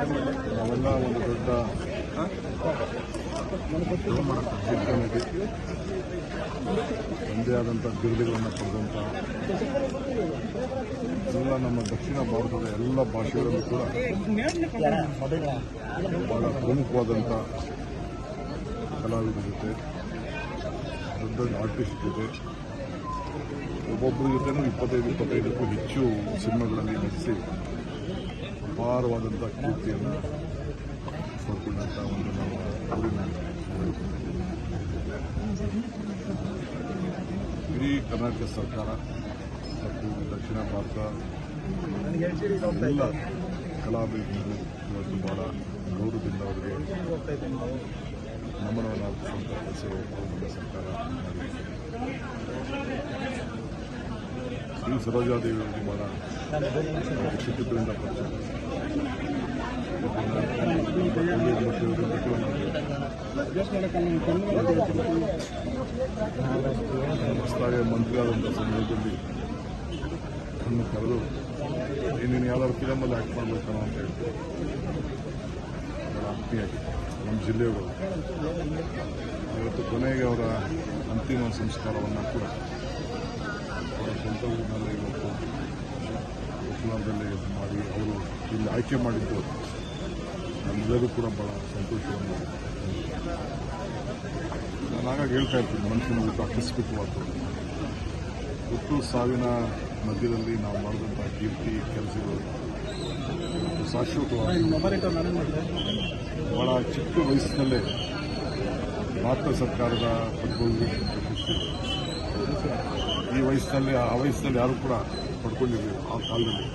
ನಾವೆಲ್ಲ ಒಂದು ದೊಡ್ಡ ಶಿಕ್ಷಣಕ್ಕೆ ತಂದೆ ಆದಂಥ ಬಿರುದುಗಳನ್ನು ಪಡೆದಂಥ ಎಲ್ಲ ನಮ್ಮ ದಕ್ಷಿಣ ಭಾರತದ ಎಲ್ಲ ಭಾಷೆಗಳಲ್ಲೂ ಕೂಡ ಬಹಳ ಪ್ರಮುಖವಾದಂಥ ಕಲಾವಿದರ ಜೊತೆ ದೊಡ್ಡ ದೊಡ್ಡ ಆರ್ಟಿಸ್ಟ್ ಜೊತೆ ಒಬ್ಬೊಬ್ಬರ ಜೊತೆನೂ 25-25ಕ್ಕೂ ಹೆಚ್ಚು ಸಿನಿಮಾಗಳಲ್ಲಿ ನಟಿಸಿ ಅಪಾರವಾದಂಥ ಕೀರ್ತಿಯನ್ನು ಪಡ್ಕೊಂಡಂಥ ಒಂದು ನಮ್ಮ ಊರಿನ ಇಡೀ ಕರ್ನಾಟಕ ಸರ್ಕಾರ ಮತ್ತು ದಕ್ಷಿಣ ಭಾರತ ಎಲ್ಲ ಕಲಾವಿದರು ಇವತ್ತು ಬಹಳ ಗೌರವದಿಂದ ಅವರಿಗೆ ನಮನವನ್ನು ಅರ್ಪಿಸುವಂಥ ಕೆಲಸಗಳು ನಮ್ಮ ಸರ್ಕಾರ ಮಾಡಿದೆ. ಶ್ರೀ ಸರೋಜಾದೇವಿ ಅವರಿಗೆ ಬಹಳ ಚಿತ್ರದಿಂದ ಪರಿಚಯ ಹೊಸದಾಗಿ ಮಂತ್ರಿ ಆದಂಥ ಸಮಯದಲ್ಲಿ ನನ್ನ ಕರೆದು ನೀನು ಯಾವ್ದಾದ್ರು ಫಿಲಮಲ್ಲಿ ಆ್ಯಕ್ಟ್ ಮಾಡಬೇಕನ್ನೋ ಅಂತ ಹೇಳ್ತೀವಿ. ಬಹಳ ಆತ್ಮೀಯಾಗಿ ನಮ್ಮ ಜಿಲ್ಲೆಯವರು ಇವತ್ತು ಕೊನೆಗೆ ಅವರ ಅಂತಿಮ ಸಂಸ್ಕಾರವನ್ನು ಕೂಡ ಅವರ ಸ್ವಂತ ಊರಿನಲ್ಲೇ ಇವತ್ತು ಉಪನಗರದಲ್ಲಿ ಮಾಡಿ ಅವರು ಇಲ್ಲಿ ಆಯ್ಕೆ ಮಾಡಿದ್ದು ನಮ್ಮೆಲ್ಲರೂ ಕೂಡ ಬಹಳ ಸಂತೋಷವನ್ನು ನಾನು ಹಾಗಾಗಿ ಹೇಳ್ತಾ ಇರ್ತೀನಿ, ಮನುಷ್ಯನ ಊಟ ಆಕಸ್ಮಿಕವಾದ್ದು ಹುಟ್ಟು ಸಾವಿನ ಮಧ್ಯದಲ್ಲಿ ನಾವು ಮಾಡಿದಂಥ ಕೀರ್ತಿ ಕೆಲಸಗಳು ಶಾಶ್ವತವಾಗಿ ಬಹಳ ಚಿಕ್ಕ ವಯಸ್ಸಿನಲ್ಲೇ ಭಾರತ ಸರ್ಕಾರದ ಪದ್ಮಭೂಷಣ ಪ್ರಶಸ್ತಿ ಈ ವಯಸ್ಸಿನಲ್ಲಿ ಆ ವಯಸ್ಸಿನಲ್ಲಿ ಯಾರು ಕೂಡ ಪಡ್ಕೊಂಡಿರಲಿಲ್ಲ ಆ ಕಾಲದಲ್ಲಿ.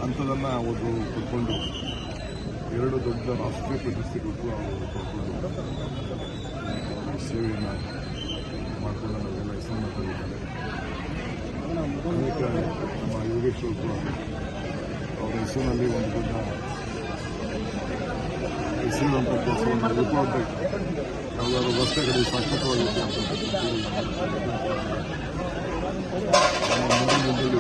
ಅಂಥದನ್ನು ಅವರು ಪಡ್ಕೊಂಡು 2 ದೊಡ್ಡ ರಾಷ್ಟ್ರೀಯ ಪ್ರಶಸ್ತಿಗಳು ಕೂಡ ಅವರು ಪಡ್ಕೊಂಡು ಸೇವೆಯನ್ನು ಮಾಡಿಕೊಂಡು ನಮಗೆಲ್ಲ ಹೆಸರನ್ನು ತಂದಿದ್ದಾರೆ. ಅನೇಕ ನಮ್ಮ ಯೋಗೇಶ್ವರು ಕೂಡ ಅವರ ಹೆಸರಿನಲ್ಲಿ ಒಂದು ದೊಡ್ಡ ಹೆಸರಿರುವಂಥ ಕೆಲಸವನ್ನು ರೂಪಬೇಕು. ಯಾವುದಾದ್ರು ರಸ್ತೆಗಳಿಗೆ ಶಾಶ್ವತವಾಗಿರುತ್ತೆ ಅಂತ ಮುಂದಿನ